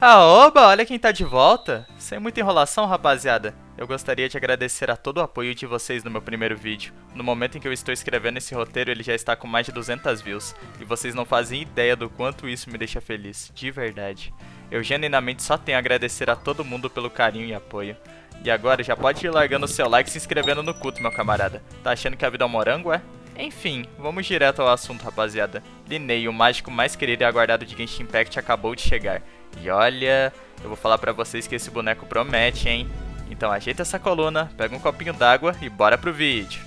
Oba, olha quem tá de volta! Sem muita enrolação, rapaziada, eu gostaria de agradecer a todo o apoio de vocês no meu primeiro vídeo. No momento em que eu estou escrevendo esse roteiro, ele já está com mais de 200 views, e vocês não fazem ideia do quanto isso me deixa feliz, de verdade. Eu genuinamente só tenho a agradecer a todo mundo pelo carinho e apoio. E agora já pode ir largando o seu like e se inscrevendo no culto, meu camarada. Tá achando que a vida é um morango, é? Enfim, vamos direto ao assunto, rapaziada. Linnea, o mágico mais querido e aguardado de Genshin Impact, acabou de chegar. E olha, eu vou falar pra vocês que esse boneco promete, hein? Então ajeita essa coluna, pega um copinho d'água e bora pro vídeo.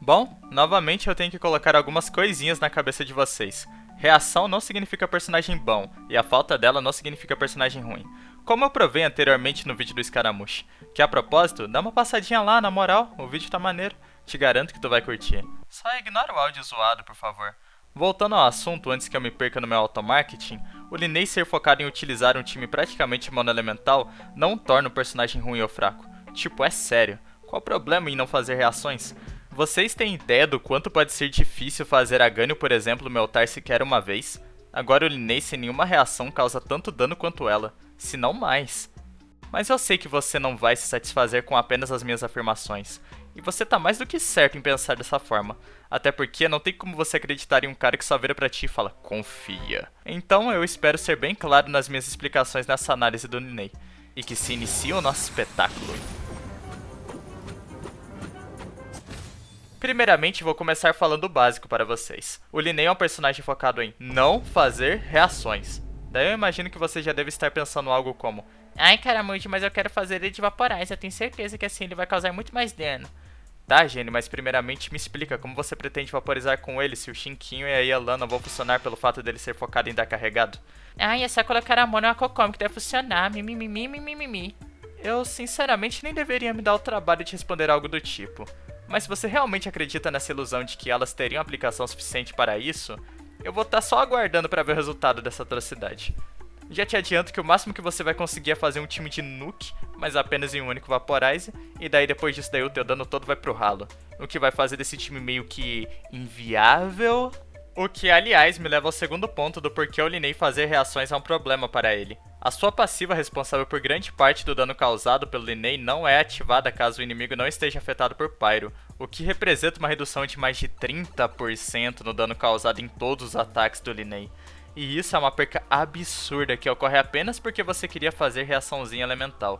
Bom, novamente eu tenho que colocar algumas coisinhas na cabeça de vocês. Reação não significa personagem bom, e a falta dela não significa personagem ruim. Como eu provei anteriormente no vídeo do Scaramouche. Que a propósito, dá uma passadinha lá, na moral, o vídeo tá maneiro. Te garanto que tu vai curtir. Só ignora o áudio zoado, por favor. Voltando ao assunto, antes que eu me perca no meu automarketing, o Linnea ser focado em utilizar um time praticamente monoelemental não torna o personagem ruim ou fraco. Tipo, é sério. Qual o problema em não fazer reações? Vocês têm ideia do quanto pode ser difícil fazer a Ganyu, por exemplo, me ultar sequer uma vez? Agora o Linnea sem nenhuma reação causa tanto dano quanto ela, se não mais. Mas eu sei que você não vai se satisfazer com apenas as minhas afirmações. E você tá mais do que certo em pensar dessa forma. Até porque não tem como você acreditar em um cara que só vira pra ti e fala, confia. Então eu espero ser bem claro nas minhas explicações nessa análise do Linnea. E que se inicie o nosso espetáculo. Primeiramente, vou começar falando o básico para vocês. O Linnea é um personagem focado em não fazer reações. Daí eu imagino que você já deve estar pensando algo como, ai Caramujo, mas eu quero fazer ele de Vaporize, eu tenho certeza que assim ele vai causar muito mais dano. Tá, gênio, mas primeiramente me explica como você pretende vaporizar com ele se o Shinkinho e a Yelan não vão funcionar pelo fato dele ser focado em dar carregado? Ai, é só colocar a mão na Kokomi que deve funcionar, mimimi. Eu sinceramente nem deveria me dar o trabalho de responder algo do tipo. Mas se você realmente acredita nessa ilusão de que elas teriam aplicação suficiente para isso, eu vou estar só aguardando para ver o resultado dessa atrocidade. Já te adianto que o máximo que você vai conseguir é fazer um time de Nuke, mas apenas em um único Vaporize, e daí depois disso daí o teu dano todo vai pro ralo. O que vai fazer desse time meio que inviável. O que, aliás, me leva ao segundo ponto do porquê o Linnea fazer reações é um problema para ele. A sua passiva responsável por grande parte do dano causado pelo Linnea não é ativada caso o inimigo não esteja afetado por Pyro, o que representa uma redução de mais de 30% no dano causado em todos os ataques do Linnea. E isso é uma perca absurda que ocorre apenas porque você queria fazer reaçãozinha elemental.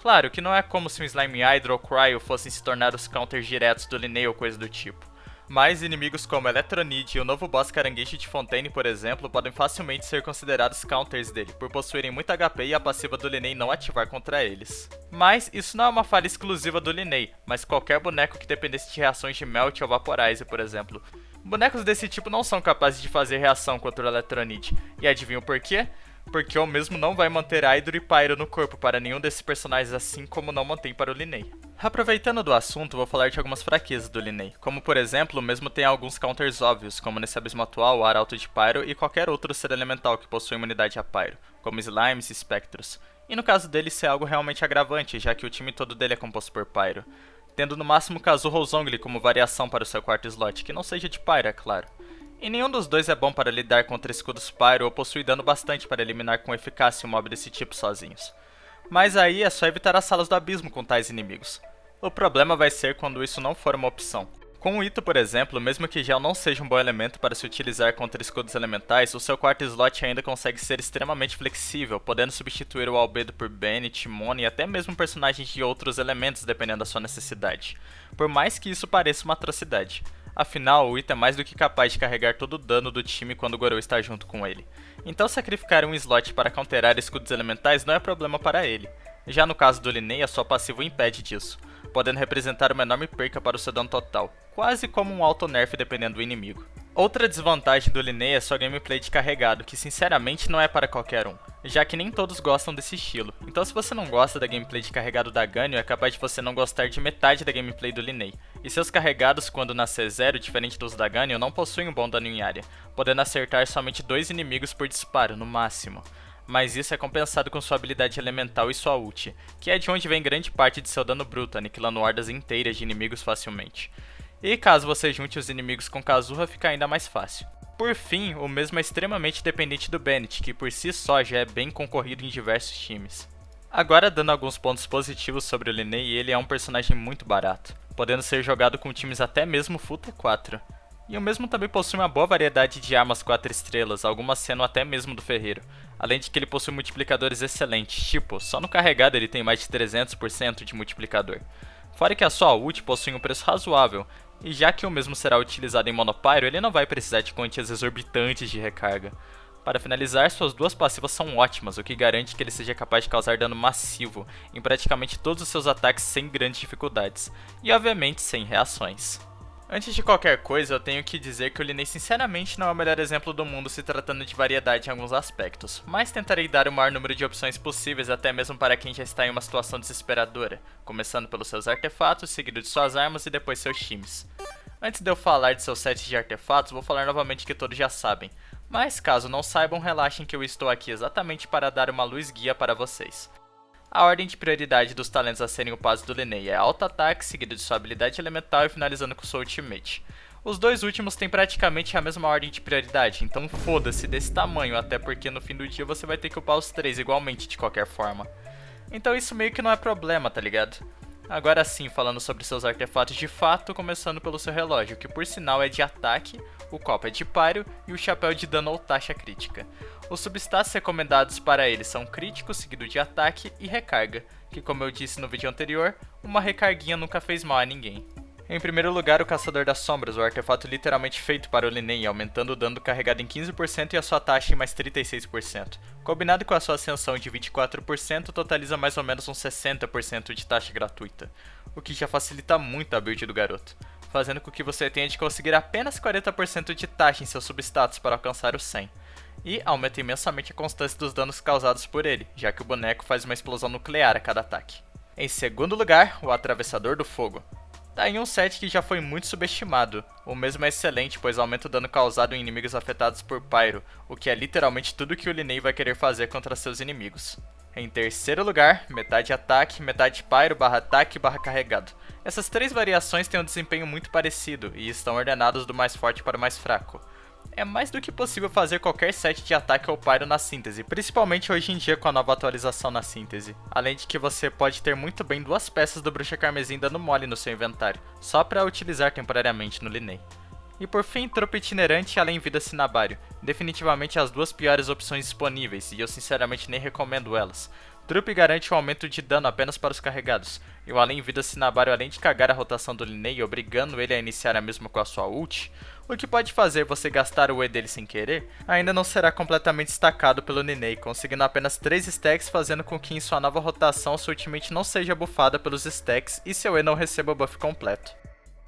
Claro que não é como se um Slime Hydra ou Cryo fossem se tornar os counters diretos do Linnea ou coisa do tipo. Mas inimigos como Electronid e o novo boss Caranguejo de Fontaine, por exemplo, podem facilmente ser considerados counters dele, por possuírem muito HP e a passiva do Linnea não ativar contra eles. Mas isso não é uma falha exclusiva do Linnea, mas qualquer boneco que dependesse de reações de Melt ou Vaporize, por exemplo. Bonecos desse tipo não são capazes de fazer reação contra o Electronid, e adivinham por quê? Porque o mesmo não vai manter Hydro e Pyro no corpo para nenhum desses personagens, assim como não mantém para o Linnea. Aproveitando do assunto, vou falar de algumas fraquezas do Linnea, como por exemplo, o mesmo tem alguns counters óbvios, como nesse abismo atual, o Arauto de Pyro e qualquer outro ser elemental que possui imunidade a Pyro, como Slimes e Spectros. E no caso dele isso é algo realmente agravante, já que o time todo dele é composto por Pyro, tendo no máximo Kazuha ou Zhongli como variação para o seu quarto slot, que não seja de Pyro, é claro. E nenhum dos dois é bom para lidar contra escudos Pyro ou possui dano bastante para eliminar com eficácia um mob desse tipo sozinhos. Mas aí é só evitar as salas do abismo com tais inimigos. O problema vai ser quando isso não for uma opção. Com o Itto, por exemplo, mesmo que Gel não seja um bom elemento para se utilizar contra escudos elementais, o seu quarto slot ainda consegue ser extremamente flexível, podendo substituir o Albedo por Benny, Timon e até mesmo personagens de outros elementos dependendo da sua necessidade, por mais que isso pareça uma atrocidade. Afinal, o Itto é mais do que capaz de carregar todo o dano do time quando o Gorou está junto com ele. Então sacrificar um slot para counterar escudos elementais não é problema para ele. Já no caso do Linnea, sua passiva o impede disso, podendo representar uma enorme perca para o seu dano total, quase como um auto-nerf dependendo do inimigo. Outra desvantagem do Linnea é sua gameplay de carregado, que sinceramente não é para qualquer um, já que nem todos gostam desse estilo. Então se você não gosta da gameplay de carregado da Ganyu, é capaz de você não gostar de metade da gameplay do Linnea. E seus carregados, quando na C0, diferente dos da Ganyu, não possuem um bom dano em área, podendo acertar somente 2 inimigos por disparo, no máximo. Mas isso é compensado com sua habilidade elemental e sua ult, que é de onde vem grande parte de seu dano bruto, aniquilando hordas inteiras de inimigos facilmente. E caso você junte os inimigos com Kazuha, fica ainda mais fácil. Por fim, o mesmo é extremamente dependente do Bennett, que por si só já é bem concorrido em diversos times. Agora, dando alguns pontos positivos sobre o Linney, ele é um personagem muito barato, podendo ser jogado com times até mesmo Full T4. E o mesmo também possui uma boa variedade de armas 4 estrelas, algumas sendo até mesmo do ferreiro, além de que ele possui multiplicadores excelentes, tipo, só no carregado ele tem mais de 300% de multiplicador. Fora que a sua ult possui um preço razoável, e já que o mesmo será utilizado em monopyro, ele não vai precisar de quantias exorbitantes de recarga. Para finalizar, suas duas passivas são ótimas, o que garante que ele seja capaz de causar dano massivo em praticamente todos os seus ataques sem grandes dificuldades, e obviamente sem reações. Antes de qualquer coisa, eu tenho que dizer que o Linney sinceramente não é o melhor exemplo do mundo se tratando de variedade em alguns aspectos, mas tentarei dar o maior número de opções possíveis até mesmo para quem já está em uma situação desesperadora, começando pelos seus artefatos, seguido de suas armas e depois seus times. Antes de eu falar de seus sets de artefatos, vou falar novamente que todos já sabem, mas caso não saibam, relaxem que eu estou aqui exatamente para dar uma luz guia para vocês. A ordem de prioridade dos talentos a serem upados do Linney é alto ataque, seguido de sua habilidade elemental e finalizando com sua ultimate. Os dois últimos têm praticamente a mesma ordem de prioridade, então foda-se desse tamanho, até porque no fim do dia você vai ter que upar os três igualmente de qualquer forma. Então isso meio que não é problema, tá ligado? Agora sim, falando sobre seus artefatos de fato, começando pelo seu relógio, que por sinal é de ataque, o copo é de pyro e o chapéu de dano ou taxa crítica. Os substats recomendados para ele são crítico, seguido de ataque e recarga, que como eu disse no vídeo anterior, uma recarguinha nunca fez mal a ninguém. Em primeiro lugar, o Caçador das Sombras, o artefato literalmente feito para o Linney, aumentando o dano carregado em 15% e a sua taxa em mais 36%. Combinado com a sua ascensão de 24%, totaliza mais ou menos uns 60% de taxa gratuita, o que já facilita muito a build do garoto, fazendo com que você tenha de conseguir apenas 40% de taxa em seus substatus para alcançar o 100. E aumenta imensamente a constância dos danos causados por ele, já que o boneco faz uma explosão nuclear a cada ataque. Em segundo lugar, o Atravessador do Fogo. Tá em um set que já foi muito subestimado. O mesmo é excelente, pois aumenta o dano causado em inimigos afetados por Pyro, o que é literalmente tudo que o Linney vai querer fazer contra seus inimigos. Em terceiro lugar, metade ataque, metade Pyro / ataque / carregado. Essas três variações têm um desempenho muito parecido e estão ordenados do mais forte para o mais fraco. É mais do que possível fazer qualquer set de ataque ou pyro na síntese, principalmente hoje em dia com a nova atualização na síntese. Além de que você pode ter muito bem duas peças do Bruxa Carmesim dando mole no seu inventário, só para utilizar temporariamente no Linney. E por fim, Trupe Itinerante e Além Vida Cinabário, definitivamente as duas piores opções disponíveis, e eu sinceramente nem recomendo elas. Trupe garante um aumento de dano apenas para os carregados, e o Além Vida Cinabário, além de cagar a rotação do Linney, obrigando ele a iniciar a mesma com a sua ult, o que pode fazer você gastar o E dele sem querer, ainda não será completamente destacado pelo Linney, conseguindo apenas 3 stacks, fazendo com que em sua nova rotação sua ultimate não seja buffada pelos stacks e seu E não receba o buff completo.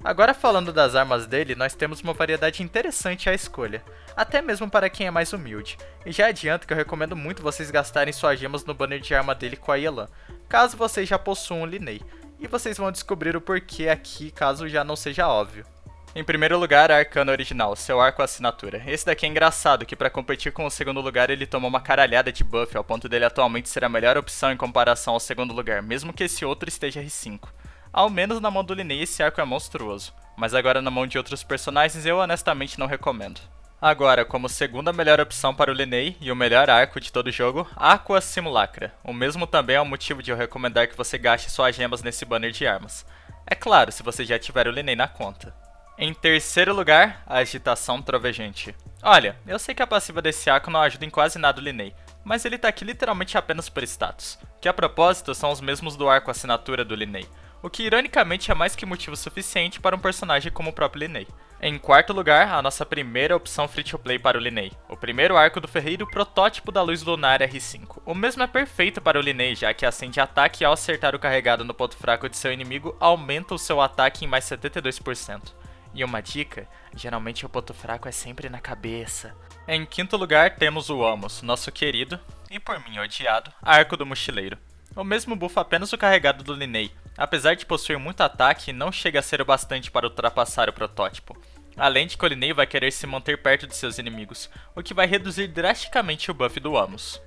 Agora falando das armas dele, nós temos uma variedade interessante à escolha, até mesmo para quem é mais humilde, e já adianto que eu recomendo muito vocês gastarem suas gemas no banner de arma dele com a Yelan, caso vocês já possuam um Linney, e vocês vão descobrir o porquê aqui caso já não seja óbvio. Em primeiro lugar, a Arcana Original, seu arco assinatura. Esse daqui é engraçado, que para competir com o segundo lugar ele toma uma caralhada de buff, ao ponto dele atualmente ser a melhor opção em comparação ao segundo lugar, mesmo que esse outro esteja R5. Ao menos na mão do Linney esse arco é monstruoso, mas agora na mão de outros personagens eu honestamente não recomendo. Agora, como segunda melhor opção para o Linney e o melhor arco de todo o jogo, Aqua Simulacra. O mesmo também é o motivo de eu recomendar que você gaste suas gemas nesse banner de armas. É claro, se você já tiver o Linney na conta. Em terceiro lugar, a Agitação Trovejante. Olha, eu sei que a passiva desse arco não ajuda em quase nada o Linney, mas ele tá aqui literalmente apenas por status, que a propósito são os mesmos do arco assinatura do Linney, o que ironicamente é mais que motivo suficiente para um personagem como o próprio Linney. Em quarto lugar, a nossa primeira opção free to play para o Linney, o primeiro arco do ferreiro protótipo da luz lunar R5. O mesmo é perfeito para o Linney, já que acende ataque e ao acertar o carregado no ponto fraco de seu inimigo, aumenta o seu ataque em mais 72%. E uma dica, geralmente o ponto fraco é sempre na cabeça. Em quinto lugar temos o Amos, nosso querido, e por mim odiado, Arco do Mochileiro. O mesmo bufa apenas o carregado do Linney, apesar de possuir muito ataque, não chega a ser o bastante para ultrapassar o protótipo. Além de que o Linney vai querer se manter perto de seus inimigos, o que vai reduzir drasticamente o buff do Amos.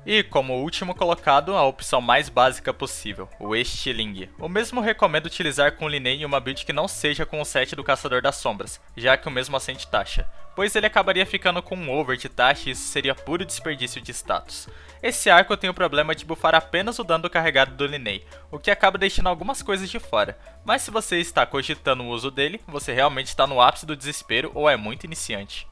E, como último colocado, a opção mais básica possível, o Estiling. O mesmo recomendo utilizar com o Linney em uma build que não seja com o set do Caçador das Sombras, já que o mesmo acende taxa. pois ele acabaria ficando com um over de taxa e isso seria puro desperdício de status. Esse arco tem o problema de buffar apenas o dano carregado do Linnea, o que acaba deixando algumas coisas de fora, mas se você está cogitando o uso dele, você realmente está no ápice do desespero ou é muito iniciante.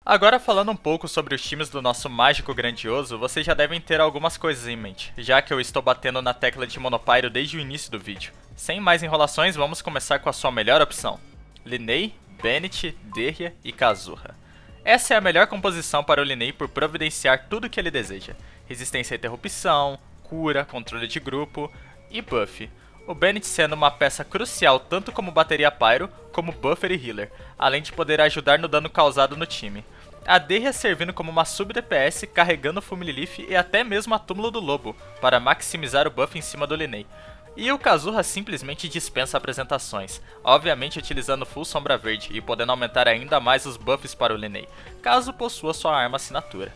Agora falando um pouco sobre os times do nosso mágico grandioso, vocês já devem ter algumas coisas em mente, já que eu estou batendo na tecla de Monopyro desde o início do vídeo. Sem mais enrolações, vamos começar com a sua melhor opção: Linnea, Bennett, Derya e Kazuha. Essa é a melhor composição para o Linnea por providenciar tudo o que ele deseja: resistência à interrupção, cura, controle de grupo e buff. O Bennett sendo uma peça crucial tanto como bateria pyro, como buffer e healer, além de poder ajudar no dano causado no time. A Derya servindo como uma sub-DPS, carregando o Fumileaf e até mesmo a Túmulo do Lobo, para maximizar o buff em cima do Linnea. E o Kazuha simplesmente dispensa apresentações, obviamente utilizando full sombra verde e podendo aumentar ainda mais os buffs para o Linnea, caso possua sua arma assinatura.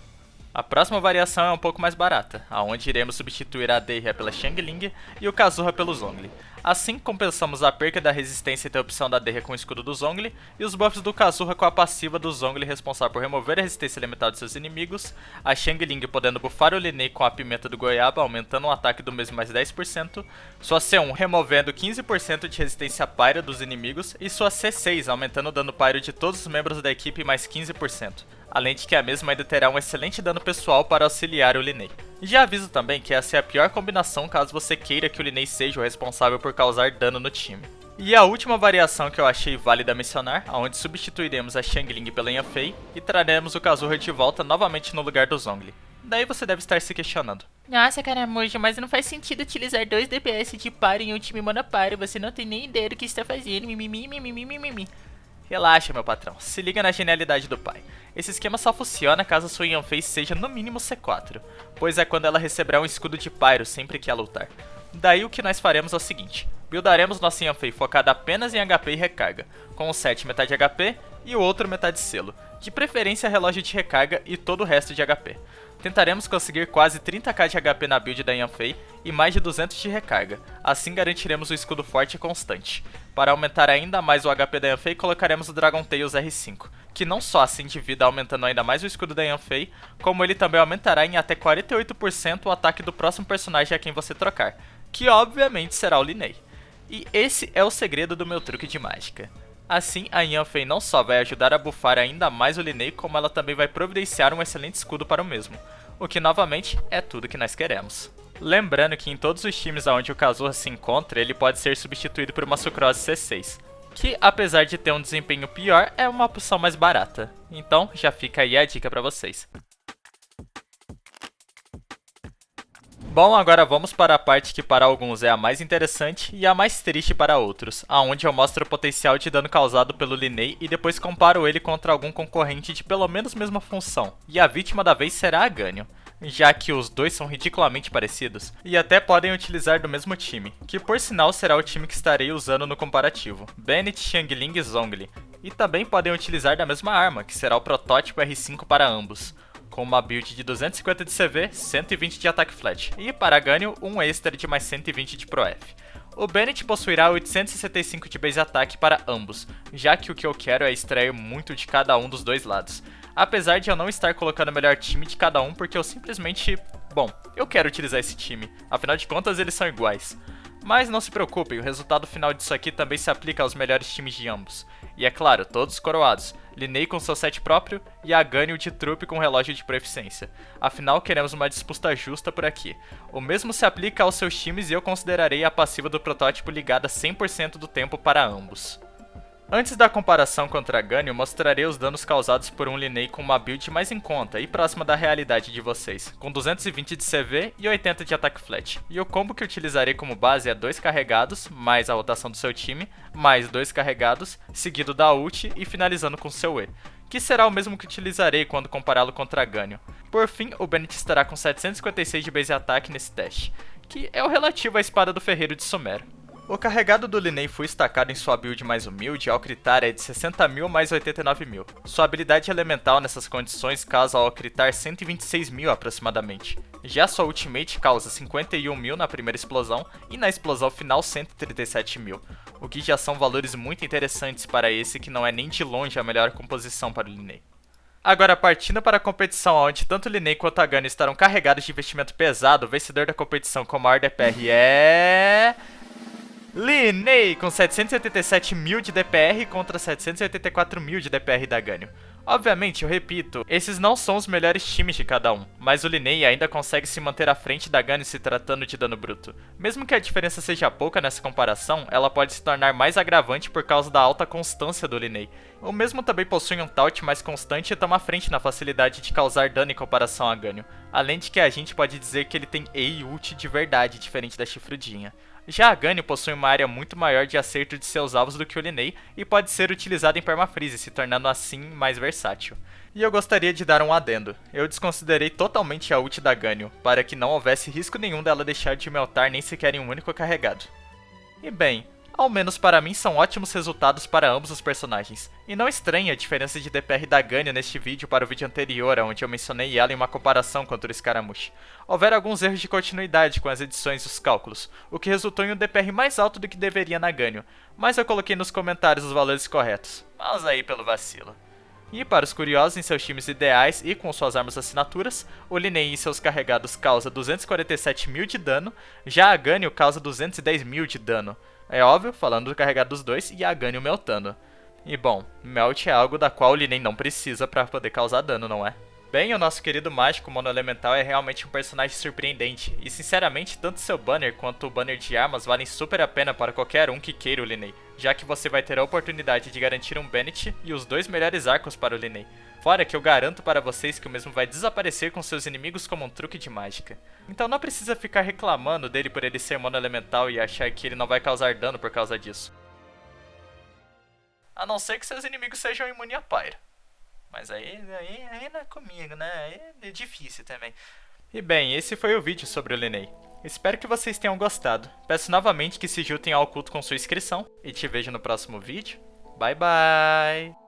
A próxima variação é um pouco mais barata, onde iremos substituir a Derya pela Xiangling e o Kazuha pelo Zhongli. Assim compensamos a perca da resistência e interrupção da Derya com o escudo do Zhongli, e os buffs do Kazuha com a passiva do Zhongli responsável por remover a resistência elemental de seus inimigos, a Xiangling podendo buffar o Linnea com a pimenta do goiaba, aumentando o ataque do mesmo mais 10%, sua C1 removendo 15% de resistência pyro dos inimigos, e sua C6 aumentando o dano pyro de todos os membros da equipe mais 15%. Além de que a mesma ainda terá um excelente dano pessoal para auxiliar o Linnea. Já aviso também que essa é a pior combinação caso você queira que o Linnea seja o responsável por causar dano no time. E a última variação que eu achei válida mencionar, onde substituiremos a Xiangling pela Yanfei e traremos o Kazuha de volta novamente no lugar do Zhongli. Daí você deve estar se questionando: Nossa, Caramujo, mas não faz sentido utilizar 2 DPS de pyro em um time monopyro, você não tem nem ideia do que está fazendo, mimimi. Relaxa, meu patrão, se liga na genialidade do pai. Esse esquema só funciona caso sua Yanfei seja no mínimo C4, pois é quando ela receberá um escudo de pyro sempre que ela lutar. Daí o que nós faremos é o seguinte: buildaremos nossa Yanfei focada apenas em HP e recarga, com o set metade HP e o outro metade selo, de preferência relógio de recarga e todo o resto de HP. Tentaremos conseguir quase 30k de HP na build da Yanfei e mais de 200 de recarga, assim garantiremos o escudo forte e constante. Para aumentar ainda mais o HP da Yanfei, colocaremos o Dragon Tails R5, que não só acende vida aumentando ainda mais o escudo da Yanfei, como ele também aumentará em até 48% o ataque do próximo personagem a quem você trocar, que obviamente será o Linnea. E esse é o segredo do meu truque de mágica. Assim, a Yanfei não só vai ajudar a buffar ainda mais o Linnea, como ela também vai providenciar um excelente escudo para o mesmo, o que novamente é tudo que nós queremos. Lembrando que em todos os times onde o Kazuha se encontra, ele pode ser substituído por uma Sucrose C6, que apesar de ter um desempenho pior, é uma opção mais barata. Então já fica aí a dica para vocês. Bom, agora vamos para a parte que para alguns é a mais interessante e a mais triste para outros, aonde eu mostro o potencial de dano causado pelo Linnea e depois comparo ele contra algum concorrente de pelo menos mesma função, e a vítima da vez será a Ganyu, já que os dois são ridiculamente parecidos e até podem utilizar do mesmo time, que por sinal será o time que estarei usando no comparativo, Bennett, Xiangling e Zhongli, e também podem utilizar da mesma arma, que será o protótipo R5 para ambos, com uma build de 250 de CV, 120 de ataque flat, e para Ganyu, um extra de mais 120 de Pro F. O Bennett possuirá 865 de base attack para ambos, já que o que eu quero é extrair muito de cada um dos dois lados. Apesar de eu não estar colocando o melhor time de cada um, porque eu simplesmente... Bom, eu quero utilizar esse time, afinal de contas eles são iguais. Mas não se preocupem, o resultado final disso aqui também se aplica aos melhores times de ambos. E é claro, todos coroados, Linnea com seu set próprio e a Ganyu de trupe com relógio de proficiência. Afinal, queremos uma disputa justa por aqui. O mesmo se aplica aos seus times e eu considerarei a passiva do protótipo ligada 100% do tempo para ambos. Antes da comparação contra a Ganyu, mostrarei os danos causados por um Linnea com uma build mais em conta e próxima da realidade de vocês, com 220 de CV e 80 de ataque flat. E o combo que utilizarei como base é 2 carregados, mais a rotação do seu time, mais 2 carregados, seguido da ult e finalizando com seu E, que será o mesmo que utilizarei quando compará-lo contra a Ganyu. Por fim, o Bennett estará com 756 de base attack nesse teste, que é o relativo à espada do ferreiro de Sumero. O carregado do Linnea foi estacado em sua build mais humilde ao critar é de 60.000 mais 89.000. Sua habilidade elemental nessas condições causa ao critar 126.000 aproximadamente. Já sua ultimate causa 51.000 na primeira explosão e na explosão final 137.000. o que já são valores muito interessantes para esse que não é nem de longe a melhor composição para o Liney. Agora, partindo para a competição onde tanto o Liney quanto a Ganyu estarão carregados de investimento pesado, o vencedor da competição com o maior DPR é... Liney, com 787 mil de DPR contra 784 mil de DPR da Ganyu. Obviamente, eu repito, esses não são os melhores times de cada um, mas o Liney ainda consegue se manter à frente da Ganyu se tratando de dano bruto. Mesmo que a diferença seja pouca nessa comparação, ela pode se tornar mais agravante por causa da alta constância do Liney. O mesmo também possui um taunt mais constante e toma à frente na facilidade de causar dano em comparação a Ganyu, além de que a gente pode dizer que ele tem E e ult de verdade, diferente da chifrudinha. Já a Ganyu possui uma área muito maior de acerto de seus alvos do que o Liney e pode ser utilizada em permafreeze, se tornando assim mais versátil. E eu gostaria de dar um adendo. Eu desconsiderei totalmente a ult da Ganyu, para que não houvesse risco nenhum dela deixar de meltar nem sequer em um único carregado. E bem, ao menos para mim são ótimos resultados para ambos os personagens. E não estranhe a diferença de DPR da Ganyu neste vídeo para o vídeo anterior, onde eu mencionei ela em uma comparação contra o Scaramouche. Houveram alguns erros de continuidade com as edições e os cálculos, o que resultou em um DPR mais alto do que deveria na Ganyu, mas eu coloquei nos comentários os valores corretos. Mas aí pelo vacilo. E para os curiosos, em seus times ideais e com suas armas assinaturas, o Liney em seus carregados causa 247 mil de dano, já a Ganyu causa 210 mil de dano. É óbvio, falando do carregado dos dois e a Ganyu meltando. E bom, melt é algo da qual o Liney não precisa para poder causar dano, não é? Bem, o nosso querido mágico mono elemental é realmente um personagem surpreendente, e sinceramente tanto seu banner quanto o banner de armas valem super a pena para qualquer um que queira o Liney, já que você vai ter a oportunidade de garantir um Bennett e os dois melhores arcos para o Liney. Fora que eu garanto para vocês que o mesmo vai desaparecer com seus inimigos como um truque de mágica. Então não precisa ficar reclamando dele por ele ser mono elemental e achar que ele não vai causar dano por causa disso. A não ser que seus inimigos sejam imunes a Pyro. Mas aí não é comigo, né? Aí é difícil também. E bem, esse foi o vídeo sobre o Liney. Espero que vocês tenham gostado. Peço novamente que se juntem ao culto com sua inscrição. E te vejo no próximo vídeo. Bye bye!